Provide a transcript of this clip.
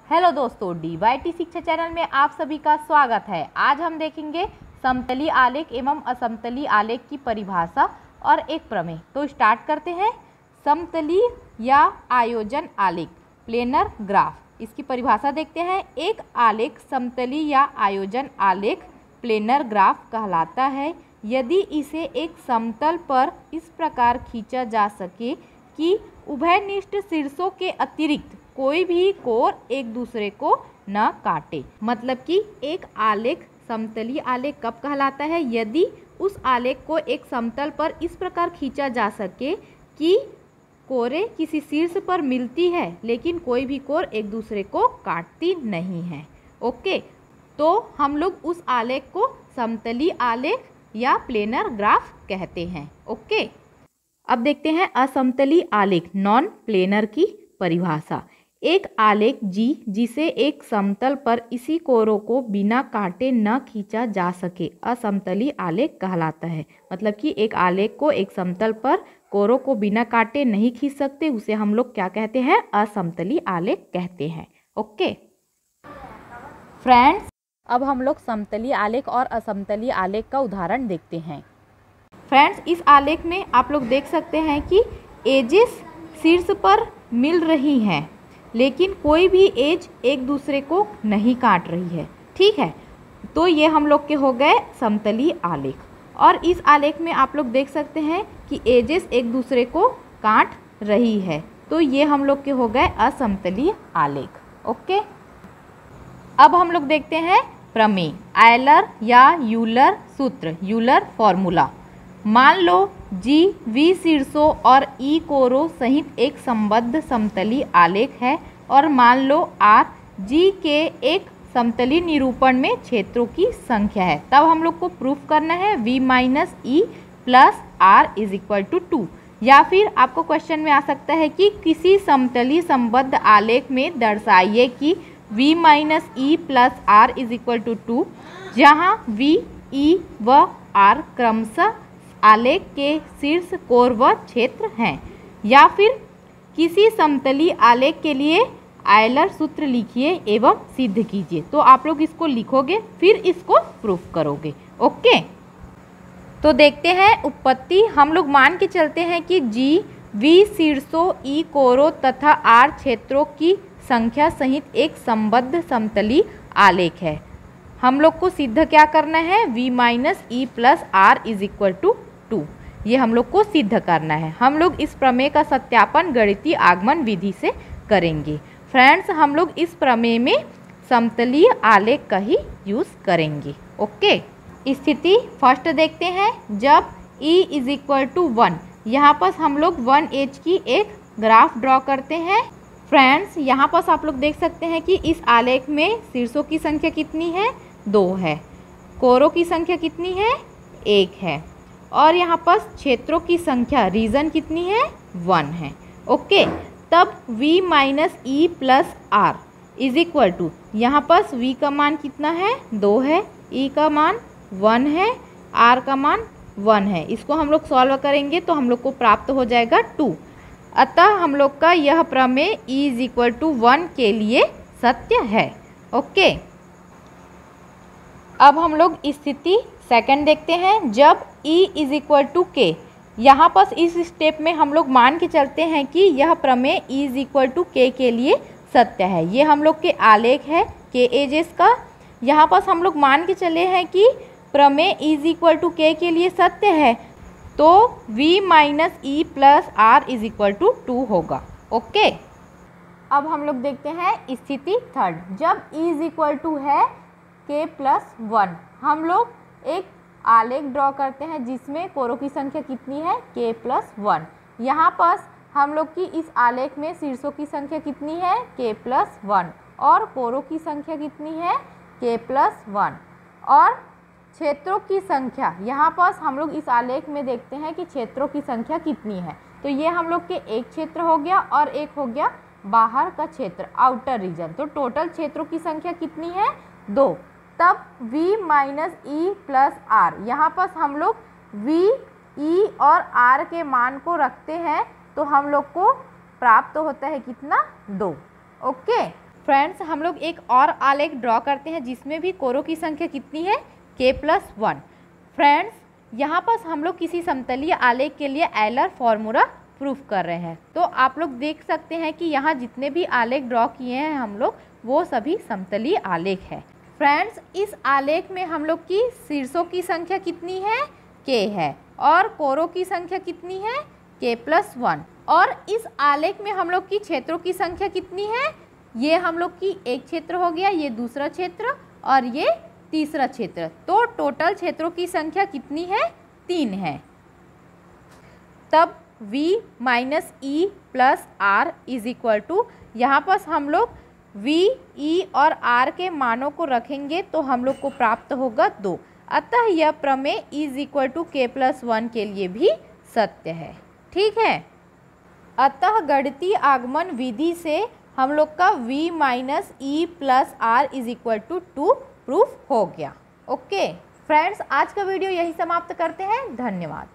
Hello दोस्तों, DYT शिक्षा channel में आप सभी का स्वागत है। आज हम देखेंगे समतली आलेख एवं असमतली आलेख की परिभाषा और एक प्रमेय। तो स्टार्ट करते हैं। समतली या आयोजन आलेख, प्लेनर ग्राफ, इसकी परिभाषा देखते हैं। एक आलेख समतली या आयोजन आलेख प्लेनर ग्राफ कहलाता है यदि इसे एक समतल पर इस प्रकार खींचा जा सके कि उभयनिष्ठ शीर्षों के अतिरिक्त कोई भी कोर एक दूसरे को न काटे। मतलब कि एक आलेख समतली आलेख कब कहलाता है? यदि उस आलेख को एक समतल पर इस प्रकार खींचा जा सके कि कोरें किसी शीर्ष पर मिलती है लेकिन कोई भी कोर एक दूसरे को काटती नहीं है। ओके, तो हम लोग उस आलेख को समतली आलेख या प्लेनर ग्राफ कहते हैं। ओके, अब देखते हैं असमतली आलेख नॉन प्लेनर की परिभाषा। एक आलेख जी जिसे एक समतल पर इसी कोरों को बिना काटे न खींचा जा सके असमतली आलेख कहलाता है। मतलब कि एक आलेख को एक समतल पर कोरों को बिना काटे नहीं खींच सकते, उसे हम लोग क्या कहते हैं? असमतली आलेख कहते हैं। ओके फ्रेंड्स, अब हम लोग समतली आलेख और असमतली आलेख का उदाहरण देखते हैं। फ्रेंड्स, इस आलेख में आप लोग देख सकते हैं कि एजेस शीर्ष पर मिल रही हैं लेकिन कोई भी एज एक दूसरे को नहीं काट रही है। ठीक है, तो ये हम लोग के हो गए समतली आलेख। और इस आलेख में आप लोग देख सकते हैं कि एजेस एक दूसरे को काट रही है, तो ये हम लोग के हो गए असमतली आलेख। ओके, अब हम लोग देखते हैं प्रमेय, आयलर या यूलर सूत्र, यूलर फॉर्मूला। मान लो जी वी शीर्षों और ई कोरों सहित एक संबद्ध समतली आलेख है और मान लो आर जी के एक समतली निरूपण में क्षेत्रों की संख्या है। तब हम लोग को प्रूफ करना है v minus e plus r is equal to 2। या फिर आपको क्वेश्चन में आ सकता है कि किसी समतली संबद्ध आलेख में दर्शाइए कि v minus e plus r is equal to 2, जहाँ v, e व r क्रमशः आलेख के शीर्ष कोर व क्षेत्र हैं। या फिर किसी समतली आलेख के लिए आयलर सूत्र लिखिए एवं सिद्ध कीजिए। तो आप लोग इसको लिखोगे फिर इसको प्रूफ करोगे। ओके, तो देखते हैं उत्पत्ति। हम लोग मान के चलते हैं कि जी वी शीर्षों, ई कोरों तथा आर क्षेत्रों की संख्या सहित एक संबद्ध समतली आलेख है। हम लोग को सिद्ध क्या करना है? v minus e plus r is equal to 2, ये हम लोग को सिद्ध करना है। हम लोग इस प्रमेय का सत्यापन गणितीय आगमन विधि से करेंगे। फ्रेंड्स, हम लोग इस प्रमेय में समतलीय आलेख का ही यूज करेंगे। ओके, स्थिति फर्स्ट देखते हैं। जब e इज इक्वल टू 1, यहाँ पर हम लोग 1 एज की एक ग्राफ ड्रॉ करते हैं। फ्रेंड्स, यहाँ पर आप लोग देख सकते हैं कि इस आलेख में शीर्षों की संख्या कितनी है? 2 है। कोरों की संख्या कितनी है? 1 है। और यहाँ पर क्षेत्रों की संख्या रीजन कितनी है? 1 है। ओके, तब v minus e plus r is equal to, यहाँ पर v का मान कितना है? 2 है, e का मान 1 है, r का मान 1 है। इसको हम लोग सॉल्व करेंगे तो हम लोग को प्राप्त हो जाएगा 2। अतः हम लोग का यह प्रमेय e इज इक्वल टू 1 के लिए सत्य है। ओके, अब हम लोग स्थिति सेकंड देखते हैं। जब e इज इक्वल टू के, यहाँ पर इस स्टेप में हम लोग मान के चलते हैं कि यह प्रमेय e इज इक्वल टू के लिए सत्य है। ये हम लोग के आलेख है के एजेस का। यहाँ पर हम लोग मान के चले हैं कि प्रमेय e इज इक्वल टू के लिए सत्य है, तो v minus e plus r is equal to 2 होगा। ओके, अब हम लोग देखते हैं स्थिति थर्ड। जब e इज इक्वल टू है k प्लस 1, हम लोग एक आलेख ड्रॉ करते हैं जिसमें कोरों की संख्या कितनी है? k plus 1। यहाँ पर हम लोग की इस आलेख में शीर्षों की संख्या कितनी है? k plus 1। और कोरों की संख्या कितनी है? k plus 1। और क्षेत्रों की संख्या, यहाँ पर हम लोग इस आलेख में देखते हैं कि क्षेत्रों की संख्या कितनी है। तो ये हम लोग के एक क्षेत्र हो गया और एक हो गया बाहर का क्षेत्र, आउटर रीजन। तो टोटल क्षेत्रों की संख्या कितनी है? 2। तब v minus e plus r, यहाँ पर हम लोग v, e और r के मान को रखते हैं तो हम लोग को प्राप्त होता है कितना? 2। ओके, फ्रेंड्स हम लोग एक और आलेख ड्रॉ करते हैं जिसमें भी कोरों की संख्या कितनी है, k+1। फ्रेंड्स यहाँ पर हम लोग किसी समतलीय आलेख के लिए एलर फॉर्मूला प्रूफ कर रहे हैं। तो आप लोग देख सकते हैं कि यहाँ जितने भी आलेख ड्रॉ किए हैं हम लोग वो सभी समतलीय आलेख है। फ्रेंड्स इस आलेख में हम लोग की शीर्षों की संख्या कितनी है, k है, और कोरों की संख्या कितनी है, k+1। और इस आलेख में हम लोग की क्षेत्रों की संख्या कितनी है, ये हम लोग की एक क्षेत्र हो गया, ये दूसरा क्षेत्र और ये तीसरा क्षेत्र। तो टोटल क्षेत्रों की संख्या कितनी है, 3 है। तब v - e + r = यहाँ पर हम लोग v, e और r के मानों को रखेंगे तो हम लोग को प्राप्त होगा 2। अतः यह प्रमेय = k+1 के लिए भी सत्य है। ठीक है। अतः गणितीय आगमन विधि से हम लोग का v - e + r = 2 प्रूफ हो गया। ओके फ्रेंड्स, आज का वीडियो यही समाप्त करते हैं। धन्यवाद।